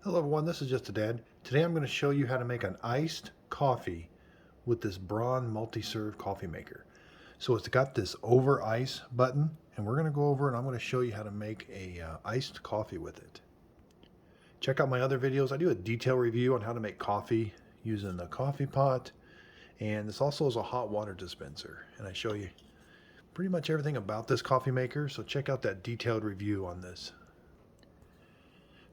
Hello everyone, this is Just a Dad. Today I'm going to show you how to make an iced coffee with this Braun multi-serve coffee maker. So it's got this over ice button, and we're going to go over and I'm going to show you how to make a iced coffee with it. Check out my other videos. I do a detailed review on how to make coffee using the coffee pot, and this also is a hot water dispenser, and I show you pretty much everything about this coffee maker, so check out that detailed review on this.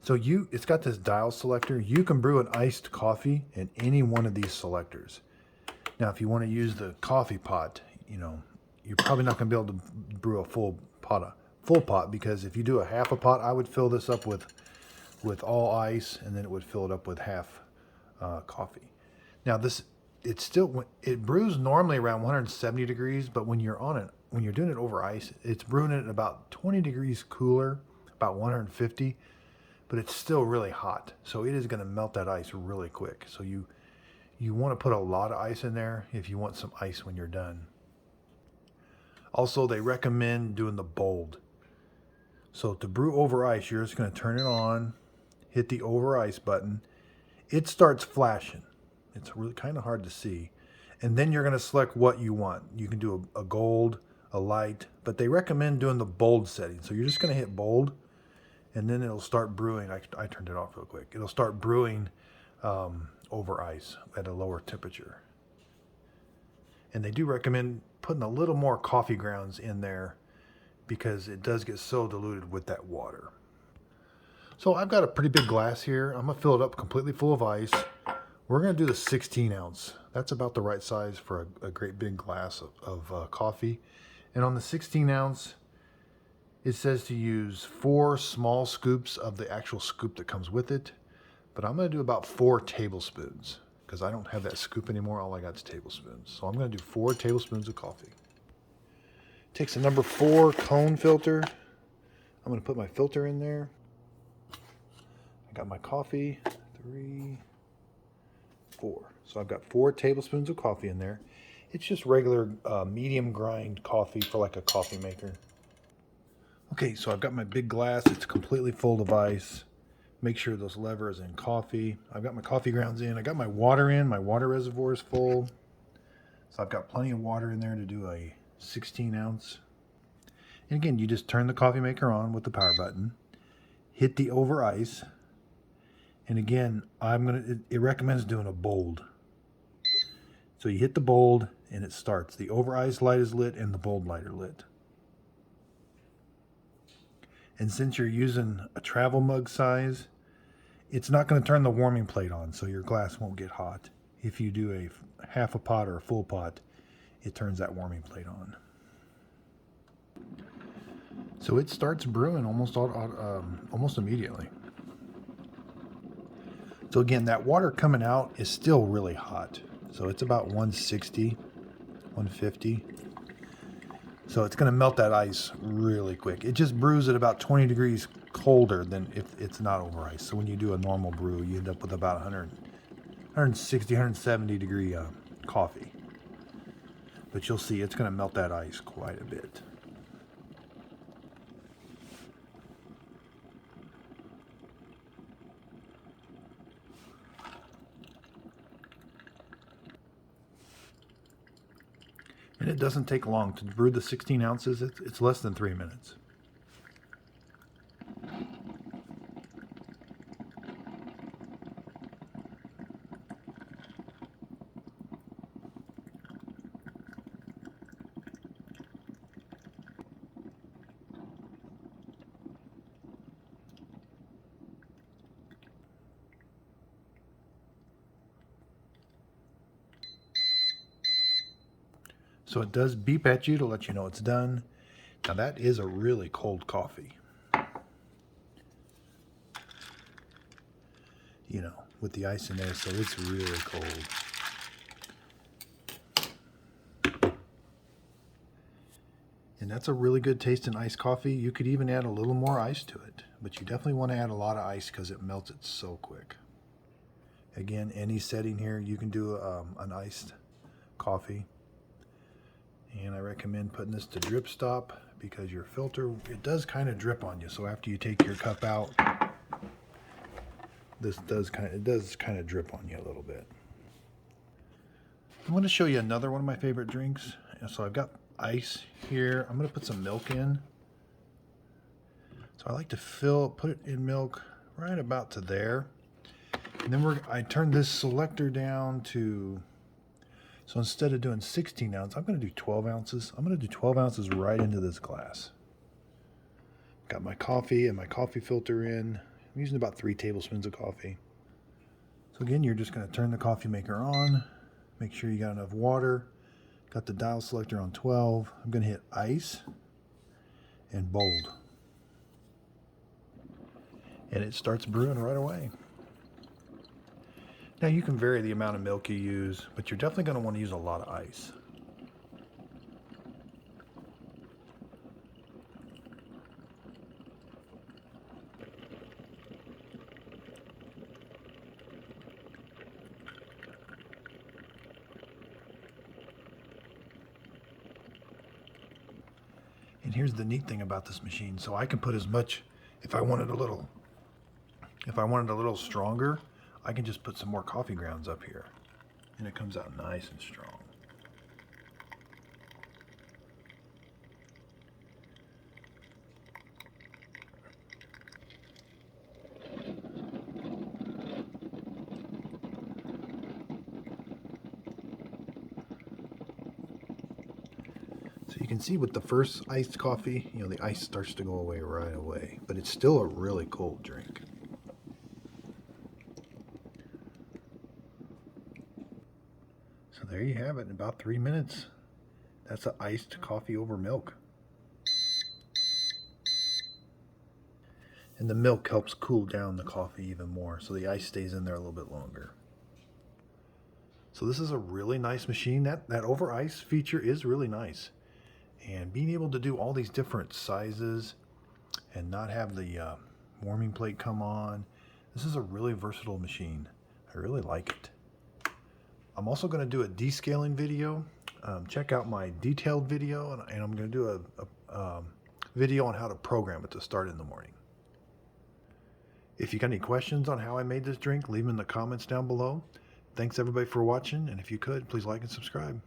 So it's got this dial selector. You can brew an iced coffee in any one of these selectors. Now, if you want to use the coffee pot, you're probably not going to be able to brew a full pot, because if you do a half a pot, I would fill this up with all ice, and then it would fill it up with half coffee. Now, it brews normally around 170 degrees, but when you're doing it over ice, it's brewing it at about 20 degrees cooler, about 150. But it's still really hot, so it is going to melt that ice really quick. So you want to put a lot of ice in there if you want some ice when you're done. Also, they recommend doing the bold. So to brew over ice, you're just going to turn it on, hit the over ice button. It starts flashing. It's really kind of hard to see. And then you're going to select what you want. You can do a gold, a light, but they recommend doing the bold setting. So you're just going to hit bold, and then it'll start brewing. I turned it off real quick. It'll start brewing over ice at a lower temperature. And they do recommend putting a little more coffee grounds in there because it does get so diluted with that water. So I've got a pretty big glass here. I'm gonna fill it up completely full of ice. We're gonna do the 16 ounce. That's about the right size for a great big glass of coffee. And on the 16 ounce, it says to use 4 small scoops of the actual scoop that comes with it, but I'm going to do about 4 tablespoons because I don't have that scoop anymore. All I got is tablespoons. So I'm going to do 4 tablespoons of coffee. Takes a number 4 cone filter. I'm going to put my filter in there. I got my coffee, 3, 4. So I've got 4 tablespoons of coffee in there. It's just regular medium grind coffee for like a coffee maker. Okay, so I've got my big glass. It's completely full of ice. Make sure those levers in coffee. I've got my coffee grounds in. I got my water in. My water reservoir is full. So I've got plenty of water in there to do a 16 ounce. And again, you just turn the coffee maker on with the power button. Hit the over ice. And again, it recommends doing a bold. So you hit the bold and it starts. The over ice light is lit and the bold light are lit. And since you're using a travel mug size, it's not going to turn the warming plate on, so your glass won't get hot. If you do a half a pot or a full pot, it turns that warming plate on. So it starts brewing almost immediately. So again, that water coming out is still really hot. So it's about 160, 150. So it's going to melt that ice really quick. It just brews at about 20 degrees colder than if it's not over ice. So when you do a normal brew, you end up with about 160, 170 degree coffee. But you'll see it's going to melt that ice quite a bit. And it doesn't take long to brew the 16 ounces. It's less than 3 minutes. So it does beep at you to let you know it's done. Now that is a really cold coffee. With the ice in there, so it's really cold. And that's a really good tasting iced coffee. You could even add a little more ice to it, but you definitely want to add a lot of ice because it melts it so quick. Again, any setting here, you can do an iced coffee. And I recommend putting this to drip stop because your filter, it does kind of drip on you. So after you take your cup out, this does kind of drip on you a little bit. I'm going to show you another one of my favorite drinks. So I've got ice here. I'm going to put some milk in. So I like to put it in milk right about to there. And then I turn this selector down to, so instead of doing 16 ounce, I'm going to do 12 ounces. I'm going to do 12 ounces right into this glass. Got my coffee and my coffee filter in. I'm using about 3 tablespoons of coffee. So again, you're just going to turn the coffee maker on. Make sure you got enough water. Got the dial selector on 12. I'm going to hit ice and bold. And it starts brewing right away. Now you can vary the amount of milk you use, but you're definitely going to want to use a lot of ice. And here's the neat thing about this machine. So I can put as much, if I wanted a little stronger, I can just put some more coffee grounds up here. And it comes out nice and strong. So you can see with the first iced coffee, the ice starts to go away right away, but it's still a really cold drink. So there you have it, in about 3 minutes. That's an iced coffee over milk. And the milk helps cool down the coffee even more, so the ice stays in there a little bit longer. So this is a really nice machine. That over ice feature is really nice. And being able to do all these different sizes and not have the warming plate come on, this is a really versatile machine. I really like it. I'm also going to do a descaling video. Check out my detailed video, and I'm going to do a video on how to program it to start in the morning. If you got any questions on how I made this drink, leave them in the comments down below. Thanks everybody for watching, and if you could, please like and subscribe.